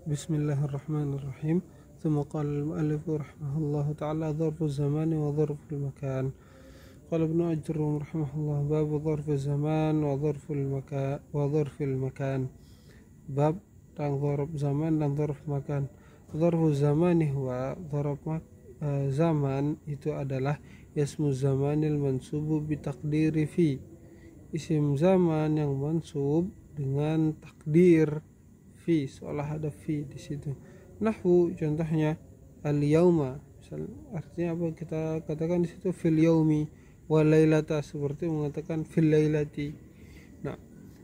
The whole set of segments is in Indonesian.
Bismillahirrahmanirrahim. Tsumma qala al-mu'allif rahimahullahu ta'ala dharfu zamani wa dharfu al-makan. Qala Ibnu Ajurrum rahimahullah bab dharfu zaman wa dharfu al-makan. Bab tentang dharf zaman dan dharf makan. Dharfu zamani huwa dharf zaman itu adalah ismu zamanil mansubu bi taqdiri fi. Isim zaman yang mansub dengan takdir fi, seolah ada fi di situ. Nahwu contohnya al-yauma, artinya apa kita katakan di situ fil yaumi, wa lailata seperti mengatakan fil lailati. Nah,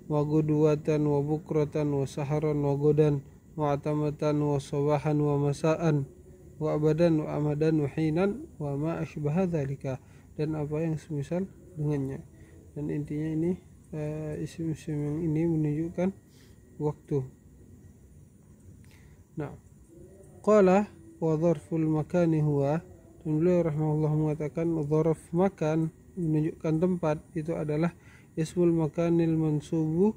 wa gudwatan wa bukratan wa saharan wa godan wa atamatan wa sabahan wa masaan wa abadan wa amadan wa hinan wa ma asbaha dzalika, dan apa yang semisal dengannya. Dan intinya ini isim-isim yang ini menunjukkan waktu. Nah, qala wa dharful makani huwa, dan beliau rahimahullah mengatakan dharf makan menunjukkan tempat itu adalah ismul makanil mansubu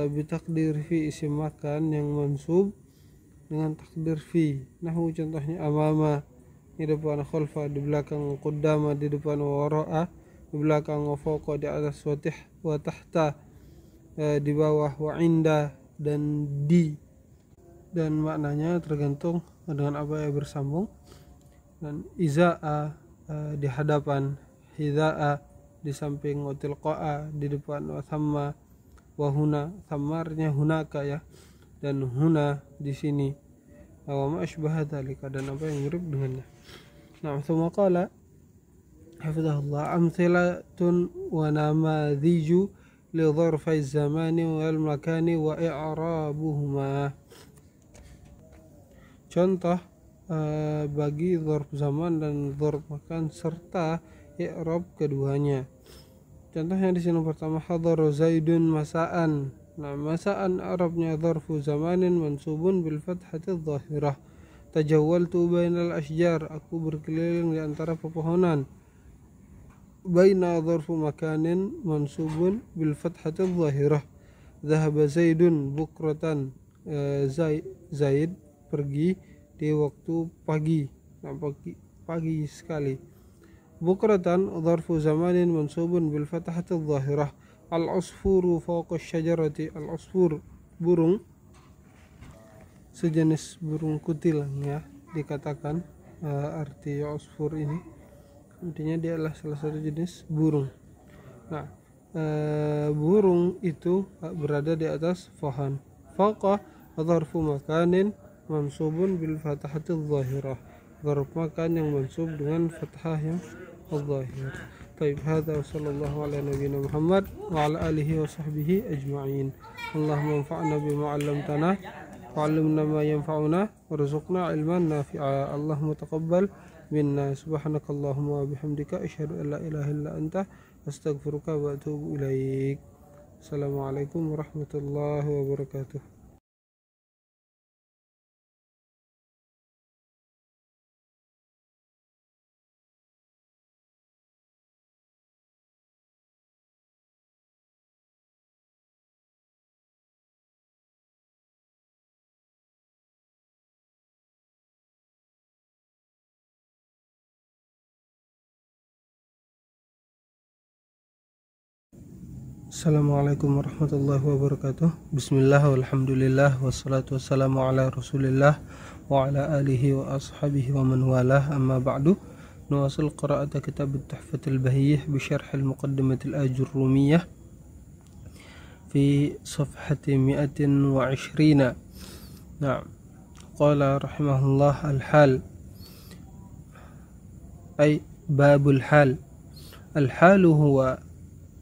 bi takdir fi, isim makan yang mansub dengan takdir fi. Nahwu contohnya amama di depan, khalfa di belakang, qaddama di depan, wara'a di belakang, wa fawqa di atas, wa tahta di bawah, wa inda dan di, dan maknanya tergantung dengan apa yang bersambung. Dan iza'a di hadapan, hida'a di samping, wa tilqa'a di depan, wa thamma wa huna, thammarnya hunaka ya, dan huna di sini, wa ma asbaha dzalika, dan apa yang mirip dengannya. Nah, tsumma qala hafizahullah amthilatun wa namadhiju li dharfai zamani wal makani wa i'rabuhuma. Contoh bagi dharf zaman dan dharf makan serta i'rab keduanya. Contohnya di sini pertama hadara zaidun masaan. Nah, masaan i'rabnya dharfu zamanin mansubun bil fathati dhahirah. Tajawwaltu bainal ashjar, aku berkeliling di antara pepohonan. Baina dharfu makanin mansubun bil fathati dhahirah. Dhahaba zaidun bukratan, Zaid pergi di waktu pagi. Nah, pagi sekali. Bukratan dharfu zamanin mansubun bil fathati dhahirah. Al-usfuru fawqa syajarati, al-usfur burung, sejenis burung kutil ya dikatakan. Arti usfur ini intinya dia adalah salah satu jenis burung. Nah, burung itu berada di atas pohon. Fawqa dharfu makanin mansubun bil fathati dhahirah, dharf makan yang mansub dengan fathah yang dhahir. Baik, hadza wa sallallahu ala nabiyyina Muhammad wa ala alihi wa sahbihi ajma'in. Allahumma anfa'na bima 'allamtana wa 'allimna ma yanfa'una warzuqna 'ilman nafi'a. Allahumma taqabbal minna. Subhanakallahumma wa bihamdika asyhadu an la ilaha illa anta astaghfiruka wa atubu ilaik. Assalamualaikum warahmatullahi wabarakatuh. Assalamualaikum warahmatullahi wabarakatuh. Bismillah walhamdulillah wassalatu wassalamu ala rasulillah wa ala alihi wa ashabihi wa man walah, amma ba'du. Nuwasil qira'ata kitab at-tuhfatul bahiyyah bi syarh al-muqaddimah al-ajurrumiyah fi safhati 120. Nah, qala rahimahullah al-hal ay babul hal. Al-halu huwa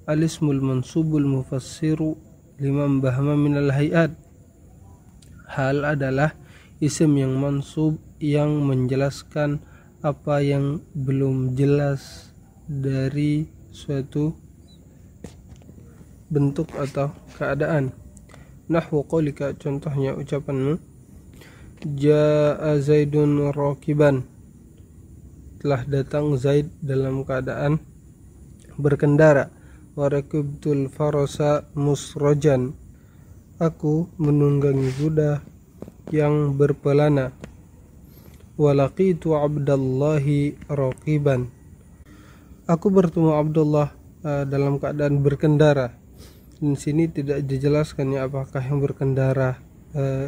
al-ismul mansubul mufassiru liman bahama minal hayat. Hal adalah isim yang mansub yang menjelaskan apa yang belum jelas dari suatu bentuk atau keadaan. Nahwu qaulika, contohnya ucapanmu jaa zaidun rakiban, telah datang Zaid dalam keadaan berkendara. Warakibtul farasa musrojan, aku menunggangi kuda yang berpelana. Walaqitu Abdallahi raqiban. Aku bertemu Abdullah dalam keadaan berkendara. Di sini tidak dijelaskan ya apakah yang berkendara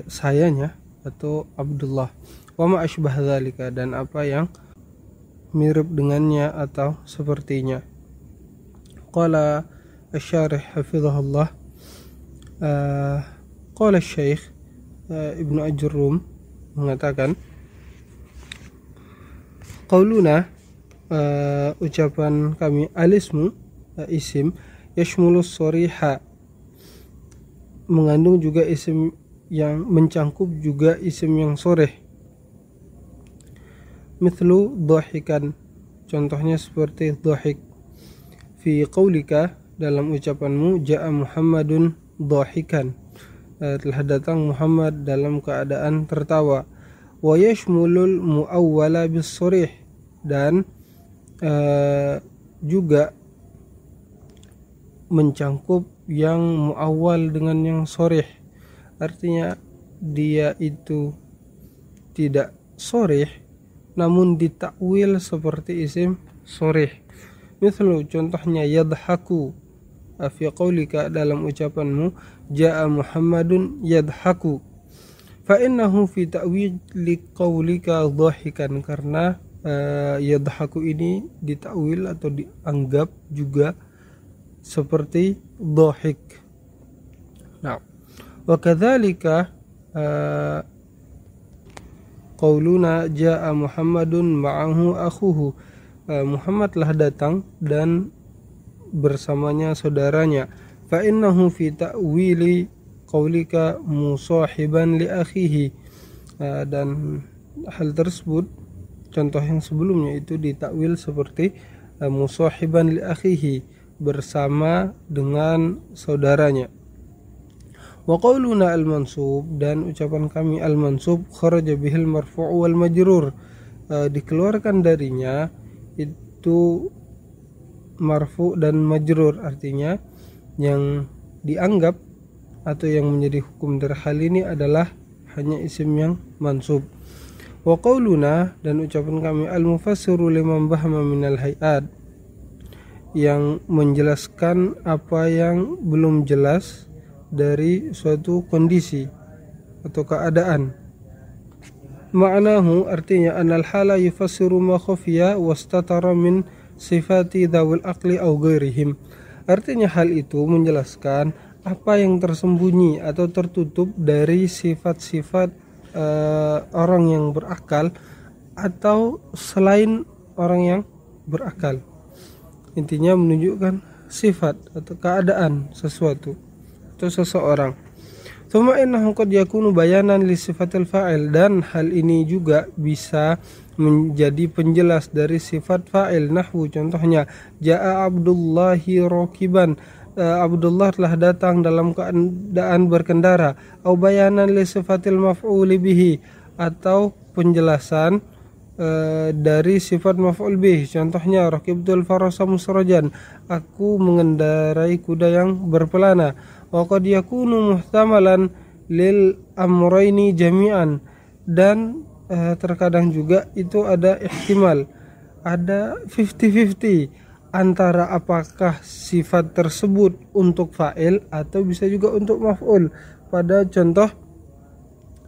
sayanya atau Abdullah. Wa ma asbah dzalika, dan apa yang mirip dengannya atau sepertinya. Qala asy-syarih hafizahullah, qala Syekh Ibnu Ajurrum mengatakan, qauluna, ucapan kami, alismu, isim, yashmulus shoriha, mengandung juga isim yang mencangkup juga isim yang soreh. Mithlu dhahikan, contohnya seperti dhahik. Fi qaulika, dalam ucapanmu, ja'a Muhammadun dhahikan, telah datang Muhammad dalam keadaan tertawa. Wa yashmulul muawwala bis sorih, dan juga mencangkup yang muawwal dengan yang sorih, artinya dia itu tidak sorih namun ditakwil seperti isim sorih. Misal contohnya yadhaku, fi qaulika, dalam ucapanmu, jaa Muhammadun yadhaku, fa innahu fi ta'wili qaulika dhahikan, karena yadhaku ini ditakwil atau dianggap juga seperti dhahik. Nah, wa kadzalika qauluna jaa Muhammadun ma'ahu akhuhu, Muhammad telah datang dan bersamanya saudaranya. Fa innahu fi ta'wili qaulika musahiban li akhihi, dan hal tersebut, contoh yang sebelumnya itu ditakwil seperti musahiban li akhihi, bersama dengan saudaranya. Wa qauluna al-mansub, dan ucapan kami al-mansub, kharaja bihil marfu' wal majrur, dikeluarkan darinya itu marfu' dan majrur, artinya yang dianggap atau yang menjadi hukum dari hal ini adalah hanya isim yang mansub. Wa qauluna, dan ucapan kami al-mufassiru liman bahama minal hayat, yang menjelaskan apa yang belum jelas dari suatu kondisi atau keadaan. Ma'nahu, artinya anal hala yufassiru ma khafiya wastatara min sifati dzawil aqli aw ghairihim, artinya hal itu menjelaskan apa yang tersembunyi atau tertutup dari sifat-sifat orang yang berakal atau selain orang yang berakal. Intinya menunjukkan sifat atau keadaan sesuatu atau seseorang. Tsumma innahu qad yakunu bayanan li sifatil fa'il, dan hal ini juga bisa menjadi penjelas dari sifat fa'il. Nahwu, contohnya jaa Abdullahi rakiban, Abdullah telah datang dalam keadaan berkendara. Au bayanan li sifatil maf'uli bihi, atau penjelasan dari sifat maf'ul bih, contohnya raqibtul farasa musrajan, aku mengendarai kuda yang berpelana. Wa qad yakunu muhtamalan lil amrayni jami'an, dan terkadang juga itu ada ihtimal, ada 50-50 antara apakah sifat tersebut untuk fa'il atau bisa juga untuk maf'ul. Pada contoh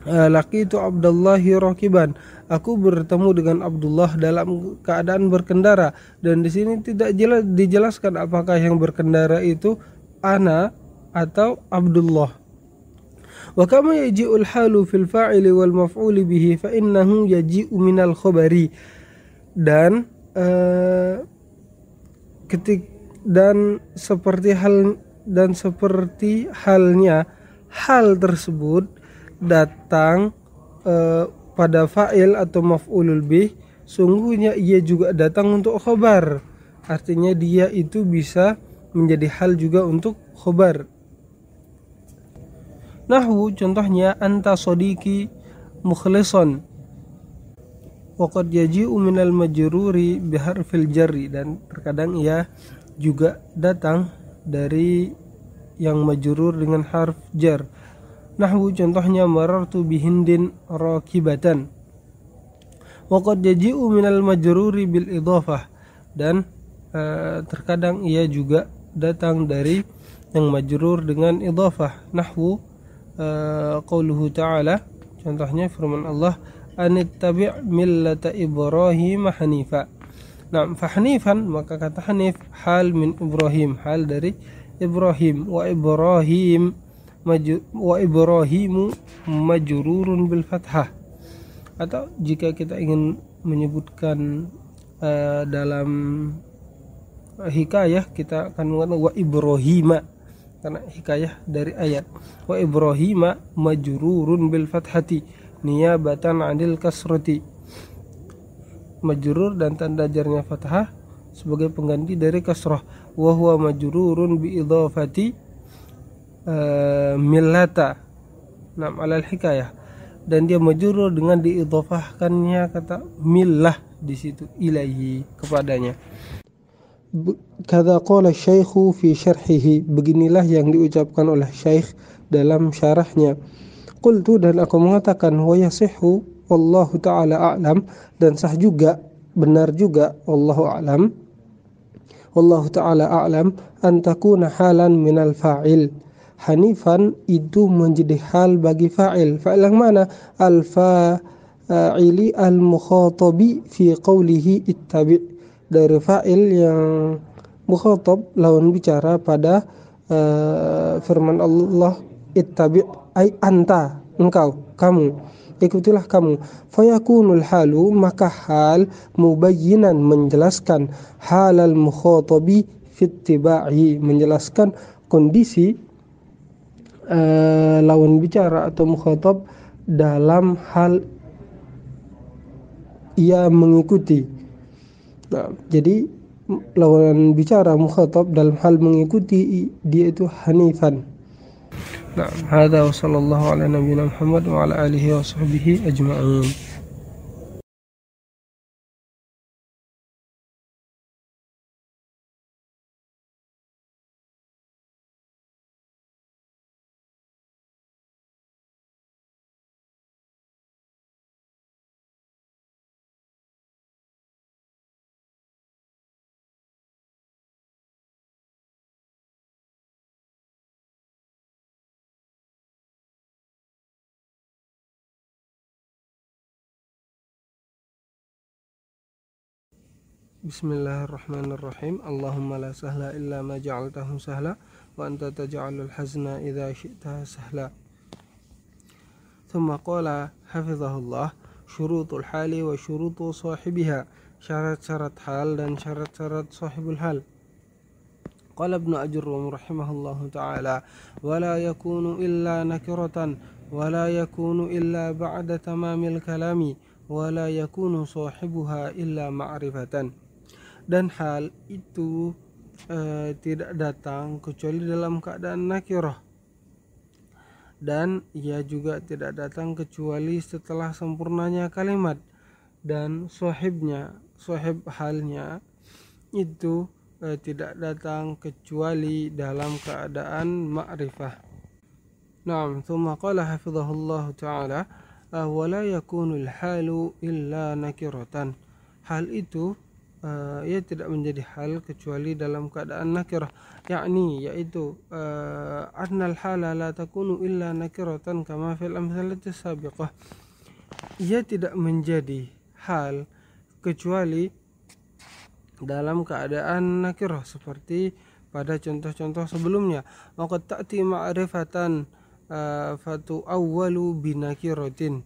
laqitu Abdullahi rakiban, aku bertemu dengan Abdullah dalam keadaan berkendara, dan di sini tidak dijelaskan apakah yang berkendara itu ana atau Abdullah. Wa kama yaji'ul halu fil fa'ili wal maf'uli bihi fa innahu yaji'u minal khabari, dan seperti halnya hal tersebut datang pada fa'il atau maf'ulul bih, sungguhnya ia juga datang untuk khabar, artinya dia itu bisa menjadi hal juga untuk khabar. Nahwu, contohnya anta sodiki mukhlison, wa qad yaji'u minal majruri biharfil jarri, dan terkadang ia juga datang dari yang majrur dengan harf jar. Nahwu contohnya marartu bihindin rakibatan. Wa qad yaji'u minal majruri bil idhafah, dan terkadang ia juga datang dari yang majrur dengan idhafah. Nahwu qauluhu ta'ala, contohnya firman Allah, anittabi' millata Ibrahim hanifa. Nah, fa hanifan, maka kata hanif hal min Ibrahim, hal dari Ibrahim. Wa Ibrahimu majrurun bil fathah. Atau jika kita ingin menyebutkan dalam hikayah, kita akan mengatakan wa Ibrahima, karena hikayah dari ayat. Wa Ibrahima majrurun bil fathati niyabatan 'anil kasrati. Majrur dan tanda jarnya fathah sebagai pengganti dari kasrah. Wa huwa majrurun bi idhafati millata, nam alal hikayah, dan dia majrur dengan diidhafahkannya kata millah di situ, ilaihi, kepadanya. Kadza qala syaikhu fi syarhihi, beginilah yang diucapkan oleh syekh dalam syarahnya. Qultu, dan aku mengatakan, wa yasihhu wallahu ta'ala a'lam, dan sah juga, benar juga, wallahu a'lam, wallahu ta'ala a'lam, an takuna halan minal fa'il. Hanifan itu menjadi hal bagi fa'il. Fa'il yang mana? Al-fa'ili al-mukhatabi fi qawlihi ittabi', dari fa'il yang mukhatab, lawan bicara, pada firman Allah ittabi' ay anta, engkau, kamu, ikutilah kamu. Fayakunul halu, maka hal mubayyinan, menjelaskan, halal mukhatabi fittiba'i, menjelaskan kondisi lawan bicara atau mukhatab dalam hal ia mengikuti. Nah, jadi lawan bicara mukhatab dalam hal mengikuti dia itu hanifan. Nah, hadza wa sallallahu ala nabiyyina Muhammad wa ala alihi wa sahbihi ajma'in. Bismillahirrahmanirrahim. Allahumma la sahla illa ma ja'altahu sahla wa anta taj'alul hazna idza syi'ta sahla. Thumma qala hafizahullah, syurutul hali wa syurutu sahibiha, syarat-syarat hal dan syarat-syarat sahibul hal. Qala Ibnu Ajurrum rahimahullahu ta'ala, wa la yakunu illa nakiratan wa la yakunu illa ba'da tamamil kalami wa la yakunu sahibuha illa ma'rifatan. Dan hal itu tidak datang kecuali dalam keadaan nakirah, dan ia juga tidak datang kecuali setelah sempurnanya kalimat, dan sahib halnya itu tidak datang kecuali dalam keadaan ma'rifah. Naam, thumma qala hafizahullah ta'ala, wa la yakunul halu illa nakiratan. Hal itu ia tidak menjadi hal kecuali dalam keadaan nakirah, yaitu annal hala la takunu illa nakiratan kama fil amsalati sabiqah. Ia tidak menjadi hal kecuali dalam keadaan nakirah, seperti pada contoh-contoh sebelumnya. Waqad ta'ti ma'rifatan fatu awwalu binakiratin,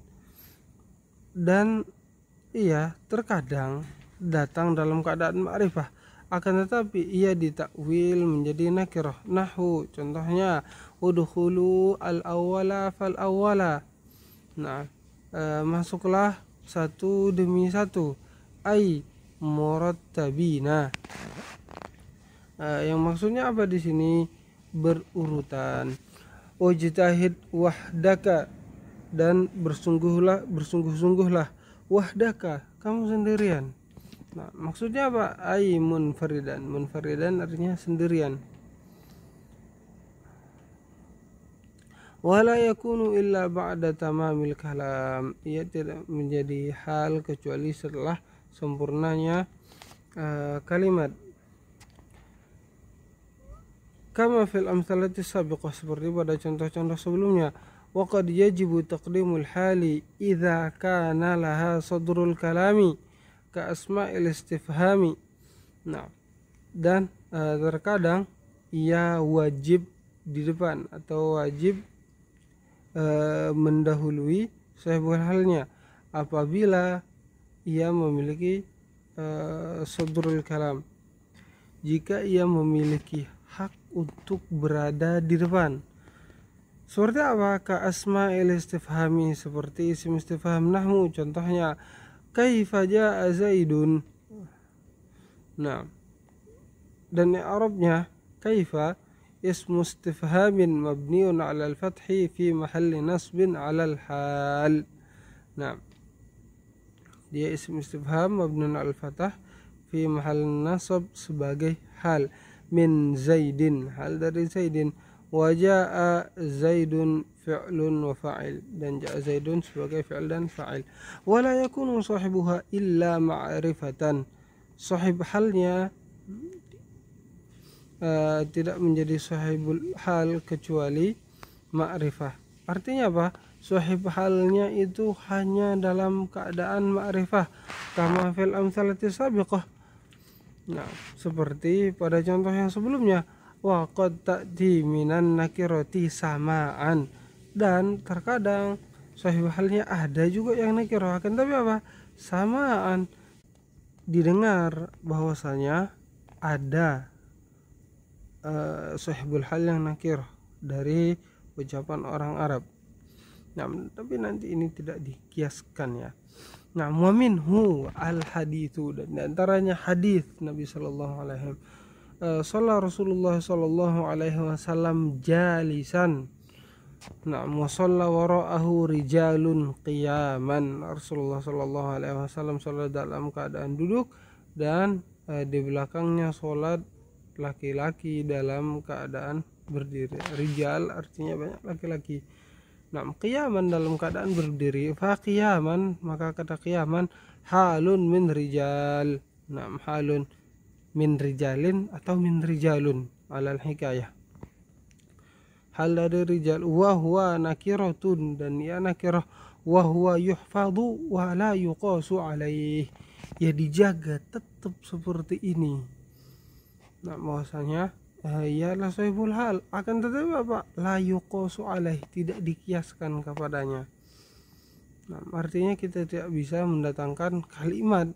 dan ia terkadang datang dalam keadaan ma'rifah, akan tetapi ia ditakwil menjadi nakirah. Nahwu contohnya udkhulu al-awwala fal awwala. Nah, masuklah satu demi satu, ai murattabina. Yang maksudnya apa di sini? Berurutan. Wajtahid wahdaka, dan bersungguh-sungguhlah, wahdaka, kamu sendirian. Nah, maksudnya apa? Ai munfaridan. Munfaridan artinya sendirian. Wala yakunu illa ba'da tamamil kalam. Ia tidak menjadi hal kecuali setelah sempurnanya kalimat. Kama fil amsalati sabiqah, seperti pada contoh-contoh sebelumnya. Wa qad yajibu taqdimul hali idza kana laha sadrul kalami ka asma'il istifhami. Nah, dan terkadang ia wajib di depan atau wajib mendahului sahibul halnya apabila ia memiliki sadrul kalam. Jika ia memiliki hak untuk berada di depan. Seperti apa? Ka asma'il istifhami, seperti isim istifham nahwu, contohnya kaifa jaa zaidun. Nah, dan i'rabnya kaifa ismu istifhamin mabniun 'ala al-fathi fi mahalli nasbin 'ala al-hal. Nah, dia isim istifham mabniun 'ala al-fathah fi mahal nasab sebagai hal. Min zaidin, hal dari zaidin. Wa jaa zaidun fi'lun wa fa'il, dan jaa zaidun sebagai fi'il dan fa'il. Wala yakunu sahibuha illa ma'rifatan. Sahib halnya tidak menjadi sahibul hal kecuali ma'rifah. Artinya apa? Sahib halnya itu hanya dalam keadaan ma'rifah, kama fil amsalati sabiqah. Nah, seperti pada contoh yang sebelumnya, wa qad ta'ti minan nakirati samaan, dan terkadang sahib halnya ada juga yang nakirah, akan tapi apa? Samaan, didengar bahwasanya ada sahibul hal yang nakirah dari ucapan orang Arab. Nah, tapi nanti ini tidak dikiaskan ya. Nah, wa minhu al hadithu, dan antaranya hadis Nabi sallallahu alaihi wasallam, Rasulullah sallallahu alaihi wasallam jalisan. Nah, wa shalla wara'ahu rijalun qiyaman. Rasulullah sallallahu alaihi wasallam salat dalam keadaan duduk, dan di belakangnya salat laki-laki dalam keadaan berdiri. Rijal artinya banyak laki-laki. Nah, qiyaman dalam keadaan berdiri. Fa qiyaman, maka kata qiyaman halun min rijal. Nah, halun min rijalin atau min rijalun alal hikayah. Hal dari rijal. Wa huwa nakiratun, dan ia nakirah. Wa huwa yuhfadu wa la yuqasu alaih. Ya dijaga tetap seperti ini. Nah, bahwasanya ialah sahibul hal, akan tetapi apa? La yuqasu alaih, tidak dikiaskan kepadanya. Nah, artinya kita tidak bisa mendatangkan kalimat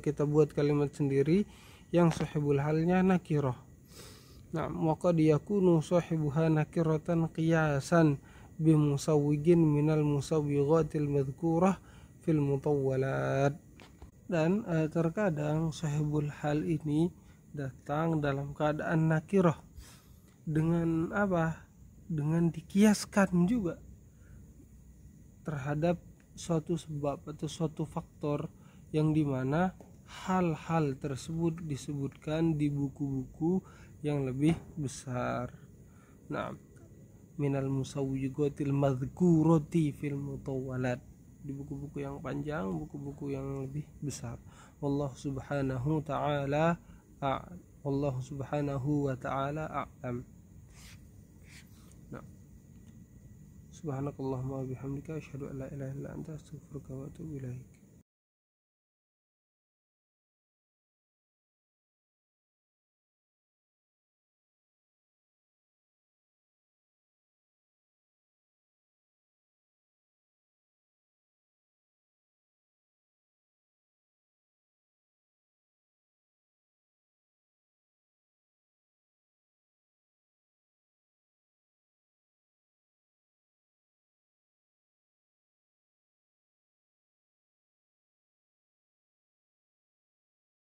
kita buat kalimat sendiri yang sahibul halnya nakirah. Nah, maka diyakunu sahibuha nakiratan qiyasan bimusawwigin minal musawwighatil madhkurah fil mutawwalat. Dan terkadang sahibul hal ini datang dalam keadaan nakirah dengan apa? Dengan dikiaskan juga terhadap suatu sebab atau suatu faktor yang dimana hal-hal tersebut disebutkan di buku-buku yang lebih besar. Nah, minal musawwigatil madhkurati fil mutawwalat, di buku-buku yang panjang, buku-buku yang lebih besar. Wallahu subhanahu wa ta'ala a'lam. Nah, subhanakallahumma wa bihamdika asyhadu an la ilaha illa anta astaghfiruka wa atubu ilaik.